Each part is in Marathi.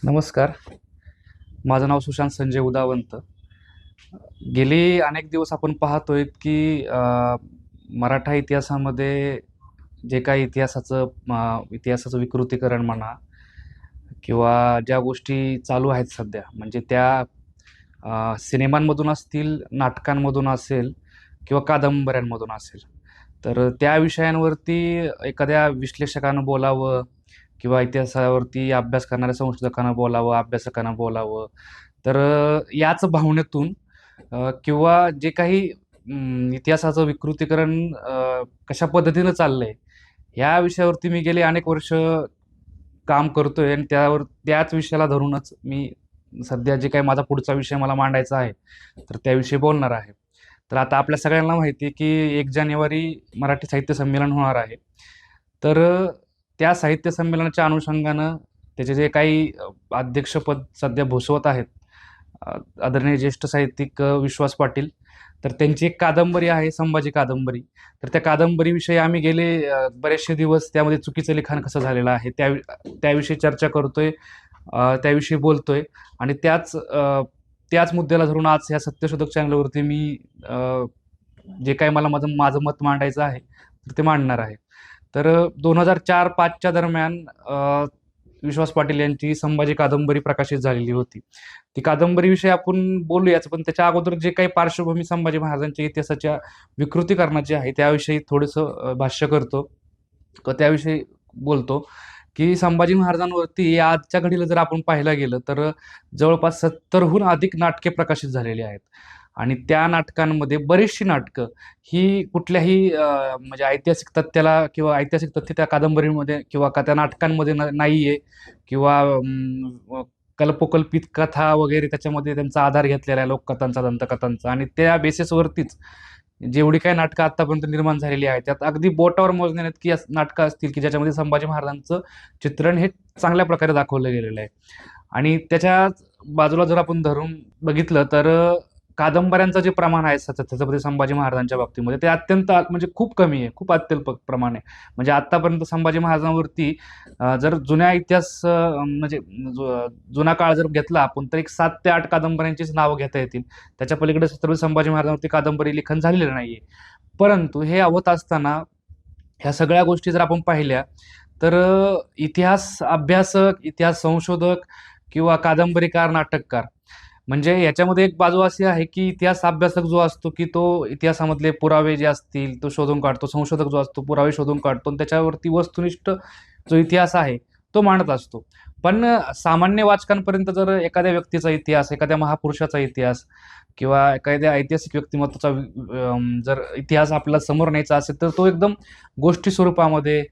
नमस्कार. माझं नाव सुशांत संजय उदावंत. गेली अनेक दिवस आपण पाहतोय की मराठा इतिहासामध्ये जे काही इतिहासाचं विकृतीकरण म्हणा किंवा ज्या गोष्टी चालू आहेत सध्या, म्हणजे त्या सिनेमांमधून असतील, नाटकांमधून असेल किंवा कादंबऱ्यांमधून असेल. तर त्या विषयांवरती एखाद्या विश्लेषकानं बोलावं किंवा इतिहासावरती अभ्यास करणाऱ्या संशोधकांना बोलावं, अभ्यासकांना बोलावं. तर याच भावनेतून किंवा जे काही इतिहासाचं विकृतीकरण कशा पद्धतीनं चाललंय, ह्या विषयावरती मी गेली अनेक वर्ष काम करतोय आणि त्याच विषयाला धरूनच मी सध्या जे काही माझा पुढचा विषय मला मांडायचा आहे, तर त्याविषयी बोलणार आहे. तर आता आपल्या सगळ्यांना माहिती आहे, की 1 जानेवारी मराठी साहित्य संमेलन होणार आहे. तर त्या साहित्य संमेलनाच्या अनुषंगानं त्याचे जे काही अध्यक्षपद सध्या भूषवत आहेत, आदरणीय ज्येष्ठ साहित्यिक विश्वास पाटील. तर त्यांची एक कादंबरी आहे, संभाजी कादंबरी. तर त्या कादंबरीविषयी आम्ही गेले बरेचसे दिवस त्यामध्ये चुकीचं लिखाण कसं झालेलं आहे, त्याविषयी चर्चा करतोय, त्याविषयी बोलतोय आणि त्याच मुद्द्याला धरून आज ह्या सत्यशोधक चॅनलवरती मी जे काही मला माझं माझं मत मांडायचं आहे, तर ते मांडणार आहे. तर 2004-5च्या दरम्यान विश्वास पाटील यांची संभाजी कादंबरी प्रकाशित झालेली होती. ती कादंबरीविषयी आपण बोलूयाच, पण त्याच्या अगोदर जे काही पार्श्वभूमी संभाजी महाराजांच्या इतिहासाच्या विकृतीकरणाची आहे, त्याविषयी थोडंसं भाष्य करतो किंवा त्याविषयी बोलतो, की संभाजी महाराजांवरती आजच्या घडीला जर आपण पाहायला गेलं, तर जवळपास 70हून अधिक नाटके प्रकाशित झालेली आहेत. आणि त्या नाटकांमध्ये बरीचशी नाटकं ही कुठल्याही म्हणजे ऐतिहासिक तथ्याला किंवा ऐतिहासिक तथ्य त्या कादंबरीमध्ये किंवा त्या नाटकांमध्ये नाहीये किंवा कल्पोकल्पित कथा वगैरे त्याच्यामध्ये त्यांचा आधार घेतलेला आहे, लोककथांचा, दंतकथांचा. आणि त्या बेसिसवरतीच जेवढी काही नाटकं आतापर्यंत निर्माण झालेली आहेत, त्यात अगदी बोटावर मोजण्याइतकी नाटकं असतील, की ज्याच्यामध्ये संभाजी महाराजांचं चित्रण हे चांगल्या प्रकारे दाखवलं गेलेलं आहे. आणि त्याच्या बाजूला जर आपण धरून बघितलं, तर कादंबऱ्यांचं जे प्रमाण आहे त्याच्यामध्ये संभाजी महाराजांच्या बाबतीमध्ये ते अत्यंत म्हणजे खूप कमी आहे, खूप अत्यल्प प्रमाण आहे. म्हणजे आतापर्यंत संभाजी महाराजांवरती जर जुन्या इतिहास म्हणजे जुना काळ जर घेतला आपण, तर एक 7 ते 8 कादंबऱ्यांचीच नावं घेता येतील. त्याच्या पलीकडे छत्रपती संभाजी महाराजांवरती कादंबरी लिखाण झालेलं नाहीये. परंतु हे होत असताना ह्या सगळ्या गोष्टी जर आपण पाहिल्या, तर इतिहास अभ्यासक, इतिहास संशोधक किंवा कादंबरीकार, नाटककार, म्हणजे याच्यामध्ये एक बाजू अशी आहे, की इतिहास अभ्यासक जो असतो, की तो इतिहासामधले पुरावे जे असतील तो शोधून काढतो. संशोधक जो असतो पुरावे शोधून काढतो आणि त्याच्यावरती वस्तुनिष्ठ जो इतिहास आहे तो मांडत असतो. पण सामान्य वाचकांपर्यंत जर एखाद्या व्यक्तीचा इतिहास, एखाद्या महापुरुषाचा इतिहास किंवा एखाद्या ऐतिहासिक व्यक्तिमत्वाचा जर इतिहास आपल्याला समोर न्यायचा असेल, तर तो एकदम गोष्टी स्वरूपामध्ये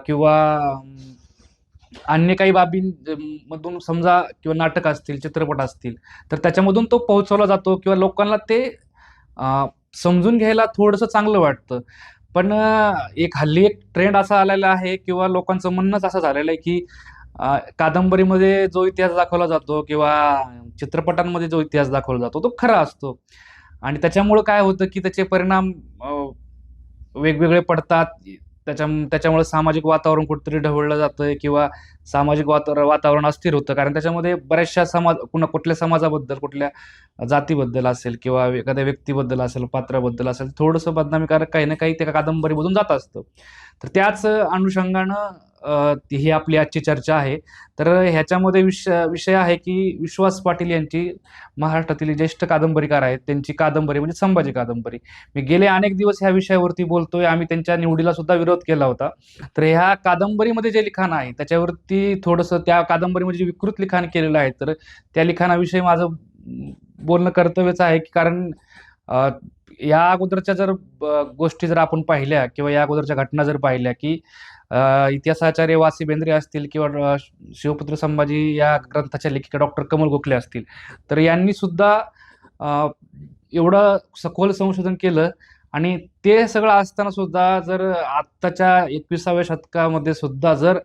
किंवा अन्य काही बाबी मधून समजा किंवा नाटक असतील, चित्रपट असतील, तर त्याच्यामधून तो पोहोचवला जातो किंवा लोकांना ते समजून घ्यायला थोडंसं चांगलं वाटतं. पण एक ट्रेंड असा आलेला आहे किंवा लोकांचं म्हणणंच असं झालेलं आहे, की कादंबरीमध्ये जो इतिहास दाखवला जातो किंवा चित्रपटांमध्ये जो इतिहास दाखवला जातो, तो खरा असतो. आणि त्याच्यामुळं काय होतं, की त्याचे परिणाम वेगवेगळे पडतात. त्याच्यामुळे सामाजिक वातावरण कुठेतरी ढवळलं जातंय किंवा सामाजिक वातावरण अस्थिर होतं. कारण त्याच्यामध्ये बऱ्याचशा कुठल्या समाजाबद्दल, कुठल्या जातीबद्दल असेल किंवा एखाद्या व्यक्तीबद्दल असेल, पात्राबद्दल असेल, थोडंसं बदनामीकारक काही ना काही त्या कादंबरीमधून जात असतं. तर त्याच अनुषंगानं ही आपली आजची चर्चा आहे. तर ह्याच्यामध्ये विषय आहे, की विश्वास पाटील यांची, महाराष्ट्रातील ज्येष्ठ कादंबरीकार आहेत, त्यांची कादंबरी म्हणजे संभाजी कादंबरी. मी गेले अनेक दिवस ह्या विषयावरती बोलतोय. आम्ही त्यांच्या निवडीला सुद्धा विरोध केला होता. तर ह्या कादंबरीमध्ये जे लिखाण आहे त्याच्यावरती थोडंसं, त्या कादंबरीमध्ये जे विकृत लिखाण केलेलं आहे, तर त्या लिखाणाविषयी माझं बोलणं कर्तव्यच आहे, की कारण या अगोदरच्या जर गोष्टी जर आपण पाहिल्या किंवा या अगोदरच्या घटना जर पाहिल्या, की इतिहासाचार्य वा.सी. बेंद्रे असतील किंवा शिवपुत्र संभाजी या ग्रंथाच्या लेखिका डॉक्टर कमल गोखले असतील, तर यांनी सुद्धा एवढं सखोल संशोधन केलं. आणि ते सगळं असताना सुद्धा जर आत्ताच्या 21व्या शतकामध्ये सुद्धा जर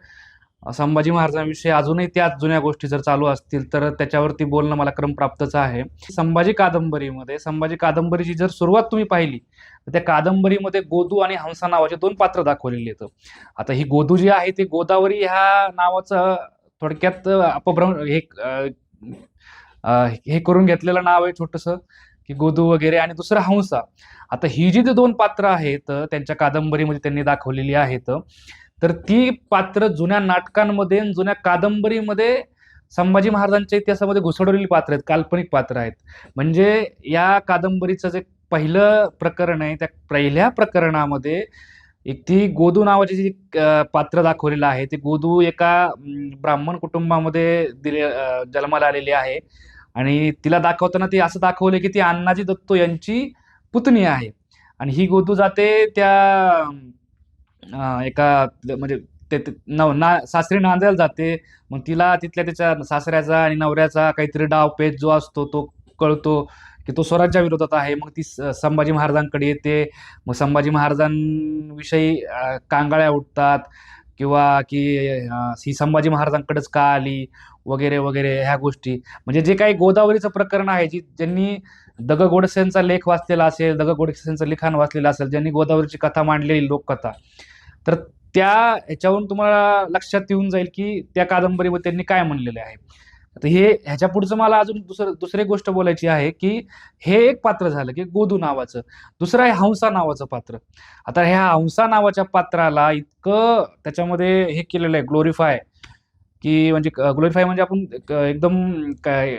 संभाजी महाराजांविषयी अजूनही त्याच जुन्या गोष्टी जर चालू असतील, तर त्याच्यावरती बोलणं मला क्रमप्राप्तच आहे. संभाजी कादंबरीची जर सुरुवात तुम्ही पाहिली, तर त्या कादंबरीमध्ये गोदू आणि हंसा नावाचे 2 पात्र दाखवलेली आहेत. आता ही गोदू जी आहे ती गोदावरी ह्या नावाचं थोडक्यात अपभ्रंश हे करून घेतलेलं नाव आहे छोटंसं, की गोदू वगैरे. आणि दुसरं हंसा. आता ही जी दोन पात्र आहेत त्यांच्या कादंबरीमध्ये त्यांनी दाखवलेली आहेत, तर ती पात्र जुन्या नाटकांमध्ये आणि जुन्या कादंबरीमध्ये संभाजी महाराजांच्या इतिहासामध्ये घुसडवलेली पात्र आहेत, काल्पनिक पात्र आहेत. म्हणजे या कादंबरीचं जे पहिलं प्रकरण आहे, त्या पहिल्या प्रकरणामध्ये एक ती गोदू नावाची जी पात्र दाखवलेलं आहे, ते गोदू एका ब्राह्मण कुटुंबामध्ये जन्माला आलेली आहे. आणि तिला दाखवताना ते असं दाखवले की ती अण्णाजी दत्तो यांची पुतणी आहे. आणि ही गोदू जाते त्या एका म्हणजे सासरी नांदायला जाते. मग तिला तिथल्या त्याच्या सासऱ्याचा आणि नवऱ्याचा काहीतरी डावपेच जो असतो तो कळतो की तो स्वराज्या विरोधात आहे. मग ती संभाजी महाराजांकडे येते. मग संभाजी महाराजांविषयी कांगाळ्या उठतात, किंवा की ही संभाजी महाराजांकडेच का आली वगैरे वगैरे ह्या गोष्टी. म्हणजे जे काही गोदावरीचं प्रकरण आहे, ज्यांनी द ग गोडसेंचा लेख वाचलेला असेल, द ग गोडसेंचं लिखाण वाचलेलं असेल, ज्यांनी गोदावरीची कथा मांडलेली लोककथा, तर त्या ह्याच्यावरून तुम्हाला लक्षात येऊन जाईल की त्या कादंबरीमध्ये त्यांनी काय म्हणलेले आहे. आता ह्याच्या पुढचं मला अजून दुसरी गोष्ट बोलायची आहे, की हे एक पात्र झालं की गोदू नावाचं. दुसरं आहे हंसा नावाचं पात्र. आता ह्या हंसा नावाच्या पात्राला इतकं त्याच्यामध्ये हे केलेलं आहे, ग्लोरिफाय, की म्हणजे ग्लोरिफाय म्हणजे आपण एकदम काय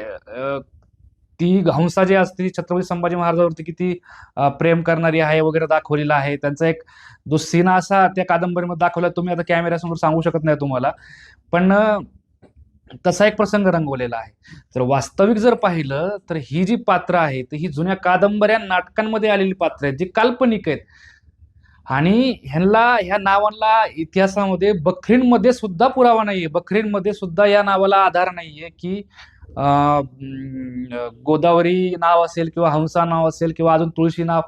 ती हंसा जी असते ती छत्रपती संभाजी महाराजांवरती किती प्रेम करणारी आहे वगैरे दाखवलेला आहे. त्यांचा एक जो सीन असा त्या कादंबरीमध्ये दाखवला, तुम्ही आता कॅमेऱ्यासमोर सांगू शकत नाही तुम्हाला, पण तसा एक प्रसंग रंगवलेला आहे. तर वास्तविक जर पाहिलं तर ही जी पात्र आहेत ही जुन्या कादंबऱ्या नाटकांमध्ये आलेली पात्र आहेत, जी काल्पनिक आहेत. आणि ह्या नावाला इतिहासामध्ये बखरींमध्ये सुद्धा पुरावा नाहीये. बखरींमध्ये सुद्धा या नावाला आधार नाहीये की गोदावरी नाव असेल किंवा हंसा नाव असेल किंवा अजून तुळशी नाव,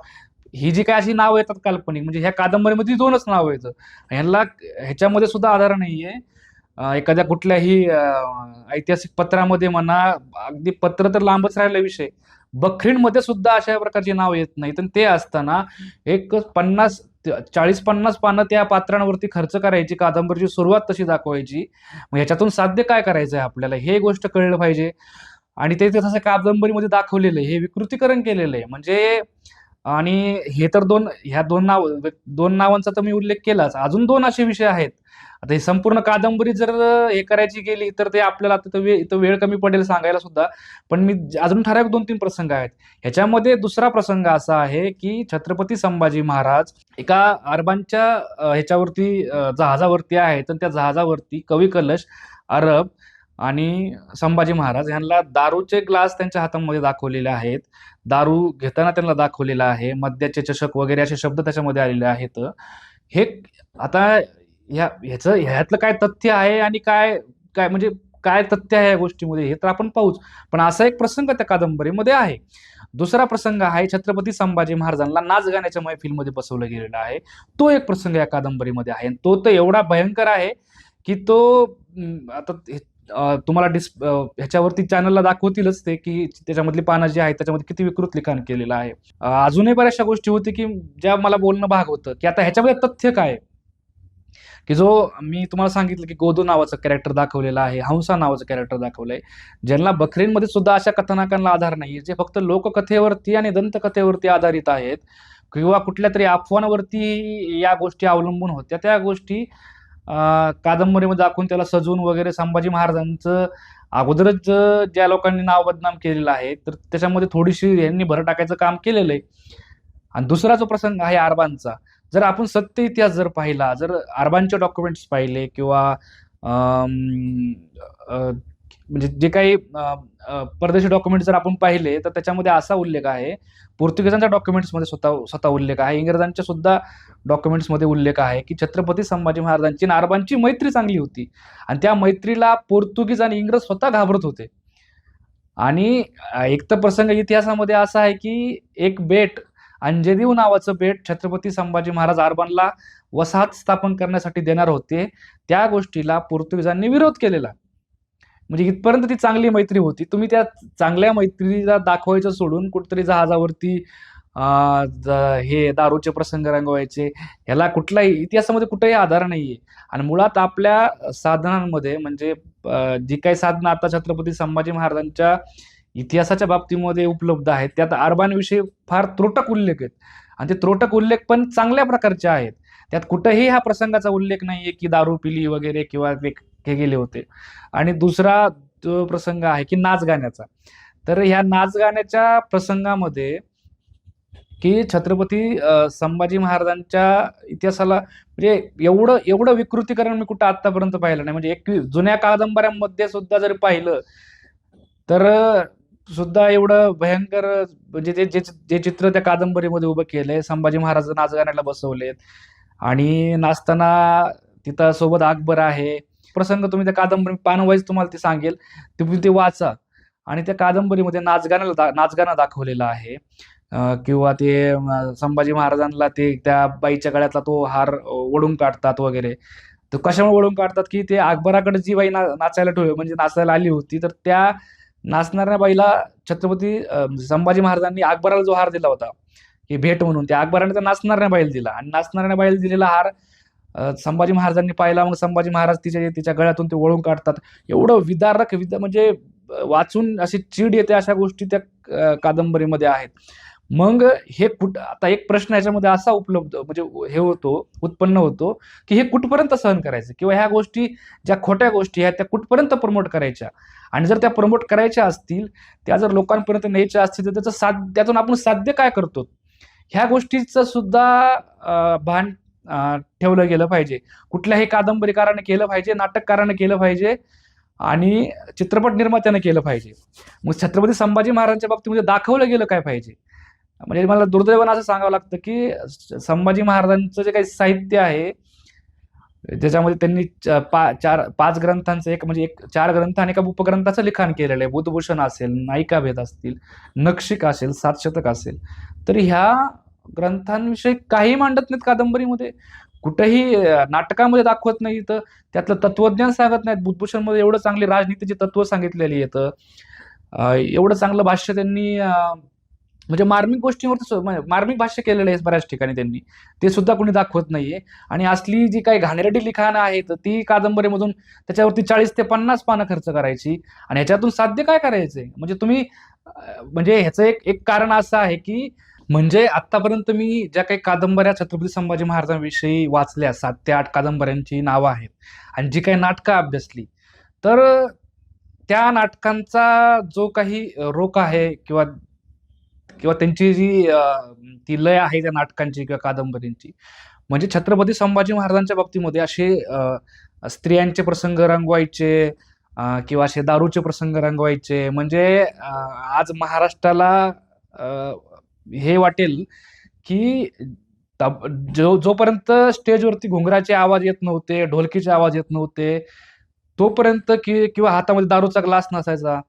ही जी काय अशी नाव येतात काल्पनिक, म्हणजे ह्या कादंबरीमध्ये दोनच नाव येतं. ह्याच्यामध्ये सुद्धा आधार नाहीये. एखाद्या कुठल्याही ऐतिहासिक पत्रामध्ये म्हणा, अगदी पत्र तर लांबच राहिला विषय, बखरींमध्ये सुद्धा अशा प्रकारची नाव येत नाहीत. आणि ते असताना एक 40-50 पानं त्या पात्रांवरती खर्च करायची, कादंबरीची सुरुवात तशी दाखवायची. मग ह्याच्यातून साध्य काय करायचं आहे आपल्याला, हे गोष्ट कळलं पाहिजे. आणि ते तसं कादंबरीमध्ये दाखवलेलं आहे, हे विकृतीकरण केलेलं आहे. म्हणजे आणि हे तर दोन नावांचा तर मी उल्लेख केलाच, अजून दोन असे विषय आहेत. आता ही संपूर्ण कादंबरी जर हे करायची गेली तर ते आपल्याला इथं वेळ कमी पडेल सांगायला सुद्धा. पण मी अजून ठराविक 2-3 प्रसंग आहेत. ह्याच्यामध्ये दुसरा प्रसंग असा आहे की छत्रपती संभाजी महाराज एका अरबांच्या ह्याच्यावरती जहाजावरती आहेत. आणि त्या जहाजावरती कवी कलश, अरब आणि संभाजी महाराज यांना दारूचे ग्लास त्यांच्या हातामध्ये दाखवलेले आहेत. दारू घेताना त्यांना दाखवलेला आहे. मद्याचे चषक वगैरे असे शब्द त्याच्यामध्ये आलेले आहेत. हे आता ह्यातलं काय तथ्य आहे आणि काय काय म्हणजे काय तथ्य आहे या गोष्टीमध्ये, हे तर आपण पाहूच. पण असा एक प्रसंग त्या कादंबरीमध्ये आहे. दुसरा प्रसंग आहे छत्रपती संभाजी महाराजांना नाच गाण्याच्या मैफिलमध्ये बसवलं गेलेलं आहे. तो एक प्रसंग या कादंबरीमध्ये आहे. तो तर एवढा भयंकर आहे की तो आता तुम्हाला ह्याच्यावरती चॅनलला दाखवतीलच ते, की त्याच्यामधली पानं जी आहेत त्याच्यामध्ये किती विकृत लिखाण केलेलं आहे. अजूनही बऱ्याचशा गोष्टी होती की ज्या मला बोलणं भाग होतं, की आता ह्याच्यामध्ये तथ्य काय, की जो मी तुम्हाला सांगितलं की गोदू नावाचं कॅरेक्टर दाखवलेलं आहे, हंसा नावाचं कॅरेक्टर दाखवलंय, ज्यांना बखरींमध्ये सुद्धा अशा कथानकांना आधार नाहीये, जे फक्त लोककथेवरती आणि दंतकथेवरती आधारित आहेत, किंवा कुठल्या तरी अफवांवरती या गोष्टी अवलंबून होत्या. त्या गोष्टी कादंबरीमध्ये दाखवून त्याला सजवून वगैरे संभाजी महाराजांचं अगोदरच ज्या लोकांनी नाव बदनाम केलेलं आहे, तर त्याच्यामध्ये थोडीशी यांनी भर टाकायचं काम केलेलं आहे. आणि दुसरा जो प्रसंग आहे अरबांचा, जर आपण सत्य इतिहास जर पाहिला, जर अरबांचे डॉक्युमेंट्स पाहिले किंवा म्हणजे जे काही परदेशी डॉक्युमेंट जर आपण पाहिले, तर त्याच्यामध्ये असा उल्लेख आहे, पोर्तुगीजांच्या डॉक्युमेंट्समध्ये स्वतः उल्लेख आहे, इंग्रजांच्या सुद्धा डॉक्युमेंट्समध्ये उल्लेख आहे की छत्रपती संभाजी महाराजांची आणि अरबांची मैत्री चांगली होती. आणि त्या मैत्रीला पोर्तुगीज आणि इंग्रज स्वतः घाबरत होते. आणि एक तर प्रसंग इतिहासामध्ये असा आहे की एक बेट, अंजेदीव नावाचं बेट छत्रपती संभाजी महाराज अरबांना वसाहत स्थापन करण्यासाठी देणार होते. त्या गोष्टीला पोर्तुगीजांनी विरोध केलेला. म्हणजे इथपर्यंत ती चांगली मैत्री होती. तुम्ही त्या चांगल्या मैत्रीला दाखवायचं सोडून कुठतरी जहाजावरती हे दारूचे प्रसंग रंगवायचे, ह्याला कुठलाही इतिहासामध्ये कुठेही आधार नाहीये. आणि मुळात आपल्या साधनांमध्ये म्हणजे जी काही साधनं आता छत्रपती संभाजी महाराजांच्या इतिहासाच्या बाबतीमध्ये उपलब्ध आहेत त्यात आरबांविषयी फार त्रोटक उल्लेख आहेत, आणि ते त्रोटक उल्लेख पण चांगल्या प्रकारचे आहेत. त्यात कुठेही ह्या प्रसंगाचा उल्लेख नाहीये की दारू पिली वगैरे किंवा ते हे गेले होते. आणि दुसरा जो प्रसंग आहे की नाच गाण्याचा, तर ह्या नाच गाण्याच्या प्रसंगामध्ये की छत्रपती संभाजी महाराजांच्या इतिहासाला म्हणजे एवढं एवढं विकृतीकरण मी कुठं आतापर्यंत पाहिलं नाही. म्हणजे एक जुन्या कादंबऱ्यांमध्ये सुद्धा जर पाहिलं तर सुद्धा एवढं भयंकर म्हणजे ते जे जे चित्र त्या कादंबरीमध्ये उभं केलंय, संभाजी महाराज नाच गाण्याला बसवलेत आणि नाचताना तिथं सोबत अकबर आहे. प्रसंग तुम्ही त्या कादंबरी पान वाईज तुम्हाला ते सांगेल, तुम्ही ते वाचा. आणि त्या कादंबरीमध्ये नाचगाणं दाखवलेलं आहे. किंवा ते संभाजी महाराजांना ते त्या बाईच्या गळ्यातला तो हार ओढून काढतात वगैरे. तर कशामुळे ओढून काढतात की ते अकबराकडे जी बाई नाचायला म्हणजे नाचायला आली होती, तर त्या नाचणाऱ्या बाईला छत्रपती संभाजी महाराजांनी अकबराला जो हार दिला होता की भेट म्हणून, त्या अकबराने त्या नाचणाऱ्या बाईला दिला. आणि नाचणाऱ्या बाईला दिलेला हार संभाजी महाराजांनी पाहिला. मग संभाजी महाराज तिच्या गळ्यातून ते ओढून काढतात. एवढं विदारक म्हणजे वाचून अशी चीड येते अशा गोष्टी त्या कादंबरीमध्ये आहेत. मग हे आता एक प्रश्न याच्यामध्ये असा म्हणजे हे होतो, उत्पन्न होतो की हे कुठपर्यंत सहन करायचं, किंवा ह्या गोष्टी ज्या खोट्या गोष्टी आहेत त्या कुठपर्यंत प्रमोट करायच्या. आणि जर त्या प्रमोट करायच्या असतील, त्या जर लोकांपर्यंत न्यायच्या असतील, तर त्यातून आपण साध्य काय करतो, ह्या गोष्टीचं सुद्धा भान ठेवलं गेलं पाहिजे. कुठल्याही कादंबरीकाराने केलं पाहिजे, नाटककाराने केलं पाहिजे आणि चित्रपट निर्मात्याने केलं पाहिजे. मग छत्रपती संभाजी महाराजांच्या बाबतीमध्ये दाखवलं गेलं काय पाहिजे. म्हणजे मला दुर्दैवानं असं सांगावं लागतं की संभाजी महाराजांचं जे काही साहित्य आहे त्याच्यामध्ये त्यांनी 5 ग्रंथांचं एक 4 ग्रंथ आणि एका उपग्रंथाचं लिखाण केलेलं आहे. बुधभूषण असेल, नायिकाभेद असतील, नक्षिक असेल, 7 शतक असेल. तर ह्या ग्रंथांविषयी काही मांडत नाहीत कादंबरीमध्ये, कुठेही नाटकामध्ये दाखवत नाही. तर त्यातलं तत्वज्ञान सांगत नाहीत. बुधभूषण मध्ये एवढं चांगली राजनीतीची तत्व सांगितलेली येतं, एवढं चांगलं भाष्य त्यांनी म्हणजे मार्मिक गोष्टींवरती मार्मिक भाष्य केलेलं आहे बऱ्याच ठिकाणी त्यांनी, ते सुद्धा कोणी दाखवत नाहीये. आणि असली जी काही घाणेरडी लिखाणं आहेत ती कादंबरीमधून त्याच्यावरती 40 ते 50 पानं खर्च करायची, आणि ह्याच्यातून साध्य काय करायचंय. म्हणजे तुम्ही म्हणजे ह्याचं एक कारण असं आहे की म्हणजे आतापर्यंत मी ज्या काही कादंबऱ्या छत्रपती संभाजी महाराजांविषयी वाचल्या, 7 ते 8 कादंबऱ्यांची नावं आहेत, आणि जी काही नाटकं अभ्यासली, तर त्या नाटकांचा जो काही रोख आहे किंवा किंवा त्यांची जी ती लय आहे त्या नाटकांची किंवा कादंबरींची, म्हणजे छत्रपती संभाजी महाराजांच्या बाबतीमध्ये असे स्त्रियांचे प्रसंग रंगवायचे किंवा असे दारूचे प्रसंग रंगवायचे. म्हणजे आज महाराष्ट्राला हे वाटेल की जोपर्यंत स्टेजवरती घुंगराचे आवाज येत नव्हते, ढोलकीचे आवाज येत नव्हते, तोपर्यंत किंवा हातामध्ये दारूचा ग्लास नसायचा,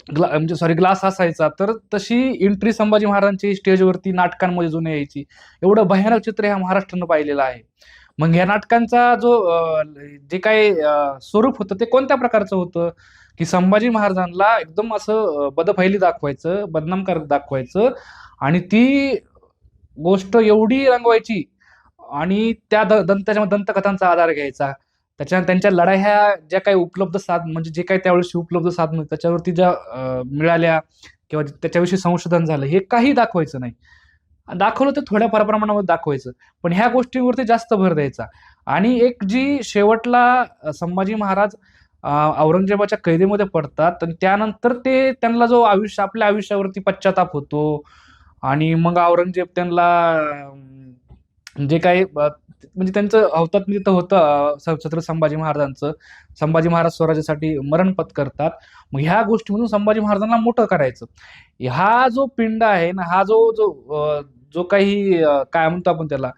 म्हणजे सॉरी ग्लास असायचा, तर तशी एंट्री संभाजी महाराजांची स्टेजवरती नाटकांमध्ये जुने यायची. एवढं भयानक चित्र ह्या महाराष्ट्रानं पाहिलेलं आहे. मग या नाटकांचा जे काही स्वरूप होतं ते कोणत्या प्रकारचं होतं की संभाजी महाराजांना एकदम असं बदफैली दाखवायचं, बदनामकारक दाखवायचं, आणि ती गोष्ट एवढी रंगवायची आणि त्या दंतकथांचा आधार घ्यायचा. त्यांच्या लढाया ज्या काही उपलब्ध म्हणजे जे काही त्यावेळेस उपलब्ध साधनं त्याच्यावरती ज्या मिळाल्या किंवा त्याच्याविषयी संशोधन झालं, हे काही दाखवायचं नाही. दाखवलं तर थोड्याफार प्रमाणामध्ये दाखवायचं, पण ह्या गोष्टींवरती जास्त भर द्यायचा. आणि एक जी शेवटला संभाजी महाराज औरंगजेबाच्या कैदेमध्ये पडतात, आणि त्यानंतर त्यांना जो आपल्या आयुष्यावरती पश्चाताप होतो, आणि मग औरंगजेब त्यांना जे काही म्हणजे त्यांचं हौतात्म्य तिथं होतं छत्रपती संभाजी महाराजांचं, संभाजी महाराज स्वराज्यासाठी मरण पत्करतात. मग ह्या गोष्टीमधून संभाजी महाराजांना मोठं करायचं, हा जो पिंड आहे ना, हा जो काही काय म्हणतो आपण त्याला,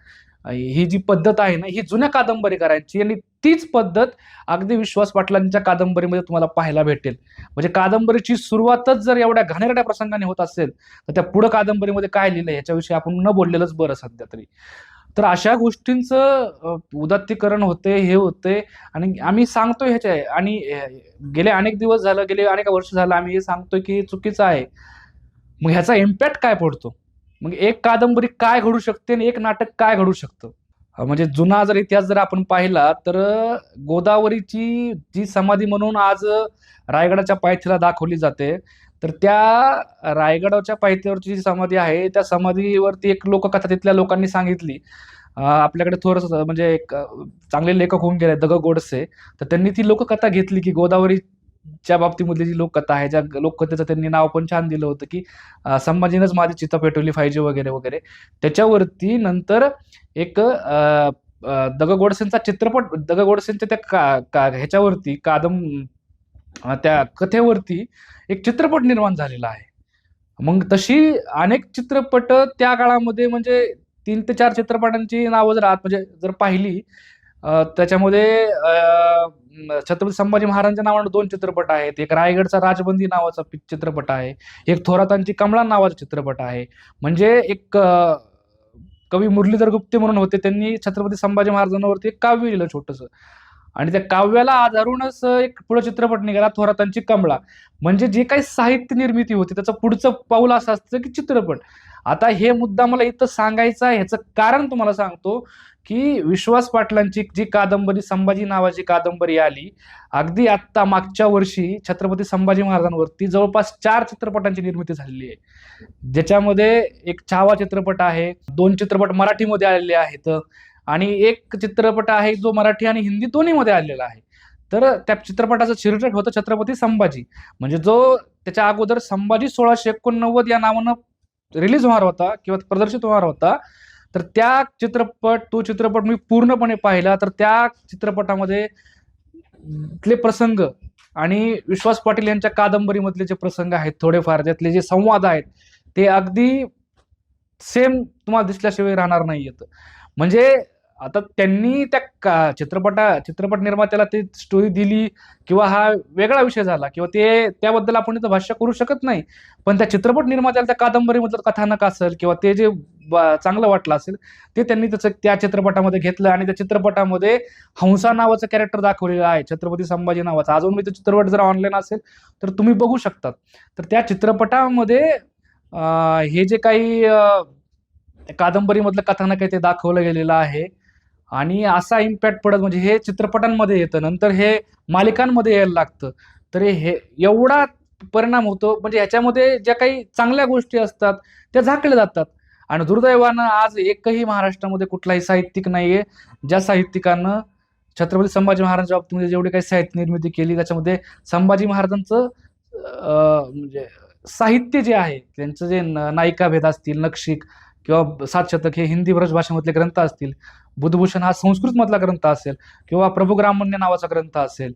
ही जी पद्धत आहे ना, ही जुन्या कादंबरीकारांची, आणि तीच पद्धत अगदी विश्वास पाटलांच्या कादंबरीमध्ये तुम्हाला पाहायला भेटेल. म्हणजे कादंबरीची सुरुवातच जर एवढ्या घाणेरड्या प्रसंगाने होत असेल, तर त्या पुढं कादंबरीमध्ये काय लिहिलंय ह्याच्याविषयी आपण न बोललेलंच बरं सध्या तरी. तर अशा गोष्टींचं उदात्तीकरण होते, हे होते, आणि आम्ही सांगतोय ह्याच्या, आणि गेले अनेक दिवस झालं, गेले अनेक वर्ष झालं आम्ही हे सांगतोय की हे चुकीचं आहे. मग ह्याचा इम्पॅक्ट काय पडतो, मग एक कादंबरी काय घडू शकते आणि एक नाटक काय घडू शकतं. म्हणजे जुना जर इतिहास जर आपण पाहिला तर गोदावरीची जी समाधी म्हणून आज रायगडाच्या पायथ्याला दाखवली जाते, तर त्या रायगडाच्या पायथ्यावरची जी समाधी आहे त्या समाधीवरती एक लोककथा तिथल्या लोकांनी सांगितली. आपल्याकडे थोडस म्हणजे एक चांगले लेखक होऊन गेले द. गोडसे. तर त्यांनी ती लोककथा घेतली की गोदावरीच्या बाबतीमधली जी लोककथा आहे, ज्या लोककथेचं त्यांनी नाव पण छान दिलं होतं की संभाजीनंच माझी चिता पेटवली पाहिजे वगैरे वगैरे. त्याच्यावरती नंतर एक दग गोडसेंचा चित्रपट, दग गोडसेंच्या त्या ह्याच्यावरती त्या कथेवरती एक चित्रपट निर्माण झालेला आहे. मग तशी अनेक चित्रपट त्या काळामध्ये म्हणजे 3 ते 4 चित्रपटांची नावं जर म्हणजे जर पाहिली, त्याच्यामध्ये छत्रपती संभाजी महाराजांच्या नावानं 2 चित्रपट आहेत. एक रायगडचा राजबंदी नावाचा चित्रपट आहे. एक थोरातांची कमळा नावाचा चित्रपट आहे. म्हणजे एक कवी मुरलीधर गुप्ते म्हणून होते, त्यांनी छत्रपती संभाजी महाराजांवरती एक काव्य लिहिलं छोटंसं. आणि त्या काव्याला आधारूनच एक पुढे चित्रपट निघाला, थोरातांची कमळा. म्हणजे जे काही साहित्य निर्मिती होती त्याचं पुढचं पाऊल असं असतं की चित्रपट. आता हे मुद्दा मला इथं सांगायचा आहे, ह्याचं कारण तुम्हाला सांगतो की विश्वास पाटलांची जी कादंबरी संभाजी नावाची कादंबरी आली, अगदी आत्ता मागच्या वर्षी छत्रपती संभाजी महाराजांवरती जवळपास 4 चित्रपटांची निर्मिती झालेली आहे. ज्याच्यामध्ये एक छावा चित्रपट आहे, 2 चित्रपट मराठीमध्ये आलेले आहेत आणि एक चित्रपट आहे जो मराठी आणि हिंदी दोन्ही मध्ये आलेला आहे. तर त्या चित्रपटाचं शीर्षक होतं छत्रपती संभाजी. म्हणजे जो त्याच्या अगोदर संभाजी 1689 या नावानं रिलीज होणार होता किंवा प्रदर्शित होणार होता. तर तो चित्रपट मी पूर्णपणे पाहिला. तर त्या चित्रपटामध्ये तिथले प्रसंग आणि विश्वास पाटील यांच्या कादंबरीमधले जे प्रसंग आहेत थोडेफार, त्यातले जे संवाद आहेत, ते अगदी सेम तुम्हाला दिसल्याशिवाय राहणार नाहीयेत. म्हणजे आता त्यांनी त्या चित्रपट निर्मात्याला ती स्टोरी दिली किंवा हा वेगळा विषय झाला किंवा त्याबद्दल आपण इथं भाष्य करू शकत नाही. पण त्या चित्रपट निर्मात्याला त्या कादंबरीमधलं कथानक असेल किंवा ते जे चांगलं वाटलं असेल, ते त्यांनी त्या चित्रपटामध्ये घेतलं आणि त्या चित्रपटामध्ये हंसा नावाचं कॅरेक्टर दाखवलेलं आहे, छत्रपती संभाजी नावाचा. अजून मी तो चित्रपट जर ऑनलाईन असेल तर तुम्ही बघू शकतात. तर त्या चित्रपटामध्ये हे जे काही कादंबरीमधलं कथानक आहे ते दाखवलं गेलेलं आहे आणि असा इम्पॅक्ट पडत म्हणजे हे चित्रपटांमध्ये येतं, नंतर हे मालिकांमध्ये यायला लागतं. तर हे एवढा परिणाम होतो. म्हणजे ह्याच्यामध्ये ज्या काही चांगल्या गोष्टी असतात त्या झाकल्या जातात. आणि दुर्दैवानं आज एकही महाराष्ट्रामध्ये कुठलाही साहित्यिक नाहीये ज्या साहित्यिकानं छत्रपती संभाजी महाराजांच्या बाबतीमध्ये जेवढी काही साहित्य निर्मिती केली त्याच्यामध्ये संभाजी महाराजांचं म्हणजे साहित्य जे आहे, त्यांचं जे नायिका भेद असतील, नक्षिक किंवा 7 शतक हे हिंदी ब्रज भाषेमधले ग्रंथ असतील, बुधभूषण हा संस्कृत मधला ग्रंथ असेल किंवा प्रभुग्रामण्य नावाचा ग्रंथ असेल,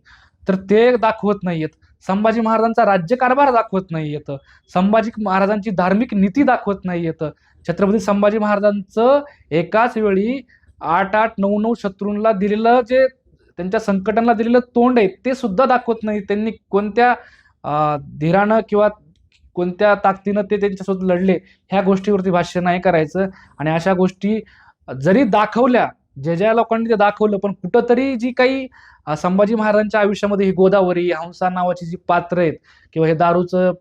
तर ते दाखवत नाहीयेत. संभाजी महाराजांचा राज्यकारभार दाखवत नाहीयेत. संभाजी महाराजांची धार्मिक नीती दाखवत नाहीयेत. छत्रपती संभाजी महाराजांचं एकाच वेळी 8-8, 9-9 शत्रूंना दिलेलं जे त्यांच्या संकटांना दिलेलं तोंड आहे ते सुद्धा दाखवत नाही. त्यांनी कोणत्या धीरानं किंवा कोणत्या ताकदीनं ते त्यांच्यासोबत लढले, ह्या गोष्टीवरती भाष्य नाही करायचं. आणि अशा गोष्टी जरी दाखवल्या, ज्या लोकांनी ते दाखवलं, पण कुठंतरी जी काही संभाजी महाराजांच्या आयुष्यामध्ये ही गोदावरी, हंसा नावाची जी पात्र आहेत किंवा हे दारूचं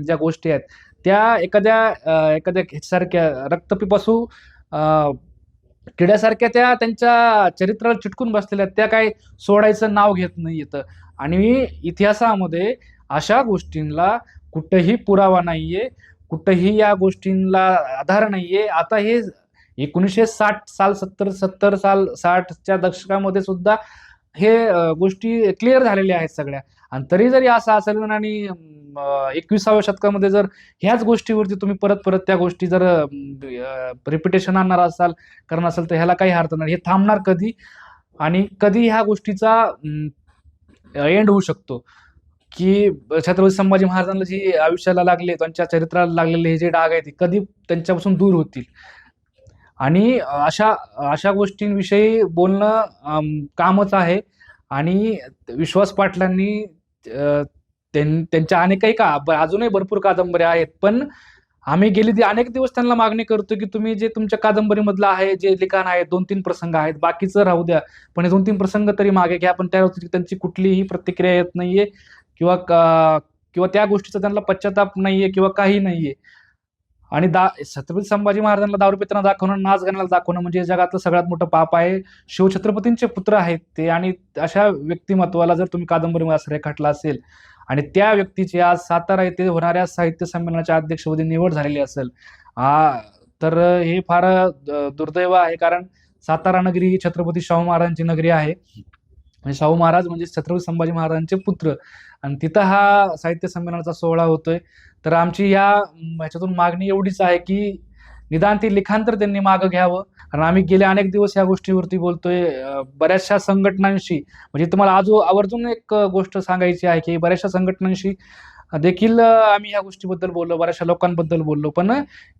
ज्या गोष्टी आहेत, त्या एखाद्या ह्याच्यासारख्या रक्तपिपासू किड्यासारख्या त्या त्यांच्या चरित्राला चिटकून बसलेल्या आहेत, त्या काही सोडायचं नाव घेत नाही येतं. आणि इतिहासामध्ये अशा गोष्टींना कुठेही पुरावा नाहीये, कुठेही या गोष्टींना आधार नाहीये. आता हे 1960 साल 70 साल 60च्या दशकामध्ये सुद्धा हे गोष्टी क्लिअर झालेल्या आहेत सगळ्या. आणि तरी जरी असं असेल आणि 21व्या शतकामध्ये जर ह्याच गोष्टीवरती तुम्ही परत परत त्या गोष्टी जर रिपिटेशन आणणार असाल, करणार असाल, तर ह्याला काही अर्थ नाही. हे थांबणार कधी आणि कधी ह्या गोष्टीचा एंड होऊ शकतो की छत्रपती संभाजी महाराजांना जी आयुष्याला लागले, त्यांच्या चरित्राला लागलेले हे जे डाग आहेत ते कधी त्यांच्यापासून दूर होतील. आणि अशा गोष्टींविषयी बोलणं कामच आहे. आणि विश्वास पाटलांनी त्यांच्या अनेकही अजूनही भरपूर कादंबऱ्या आहेत, पण आम्ही गेली अनेक दिवस त्यांना मागणी करतो की तुम्ही जे तुमच्या कादंबरीमधलं आहे, जे लिखाण आहे, 2-3 प्रसंग आहेत, बाकीचं राहू द्या, पण हे 2-3 प्रसंग तरी मागे घ्या. पण त्यावरती त्यांची कुठलीही प्रतिक्रिया येत नाहीये किंवा त्या गोष्टीचा त्यांना पश्चाताप नाहीये किंवा काही नाहीये. आणि छत्रपती संभाजी महाराजांना दारू पिताना दाखवणं, नाच गाण्याला दाखवणं म्हणजे जगातलं सगळ्यात मोठं पाप आहे. शिवछत्रपतींचे पुत्र आहेत ते, आणि अशा व्यक्तिमत्वाला जर तुम्ही कादंबरीमध्ये असं रेखाटलं असेल आणि त्या व्यक्तीची आज सातारा येथे होणाऱ्या साहित्य संमेलनाच्या अध्यक्षपदी निवड झालेली असेल, तर हे फार दुर्दैव आहे. कारण सातारा नगरी ही छत्रपती शाहू महाराजांची नगरी आहे. म्हणजे शाहू महाराज म्हणजे छत्रपती संभाजी महाराजांचे पुत्र, आणि तिथं हा साहित्य संमेलनाचा सोहळा होतोय. तर आमची ह्याच्यातून मागणी एवढीच आहे की निदान ते लिखाण तर त्यांनी मागं घ्यावं. कारण आम्ही गेले अनेक दिवस या गोष्टीवरती बोलतोय, बऱ्याचशा संघटनांशी. म्हणजे तुम्हाला आवर्जून एक गोष्ट सांगायची आहे की बऱ्याचशा संघटनांशी देखील आम्ही या गोष्टीबद्दल बोललो, बऱ्याचशा लोकांबद्दल बोललो, पण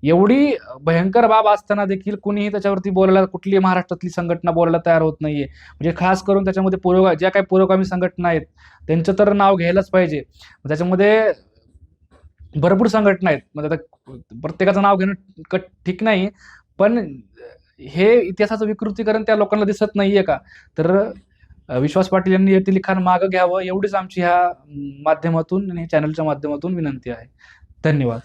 एवढी भयंकर बाब असताना देखील कुणीही त्याच्यावरती बोलायला, कुठलीही महाराष्ट्रातली संघटना बोलायला तयार होत नाहीये. म्हणजे खास करून त्याच्यामध्ये ज्या काही पुरोगामी संघटना आहेत त्यांचं तर नाव घ्यायलाच पाहिजे. त्याच्यामध्ये भरपूर संघटना आहेत. म्हणजे आता प्रत्येकाचं नाव घेणं ठीक नाही, पण हे इतिहासाचं विकृतीकरण त्या लोकांना दिसत नाहीये का? तर विश्वास पाटील यांनी ते लिखाण मागं घ्यावं, एवढीच आमची ह्या माध्यमातून आणि चॅनलच्या माध्यमातून विनंती आहे. धन्यवाद.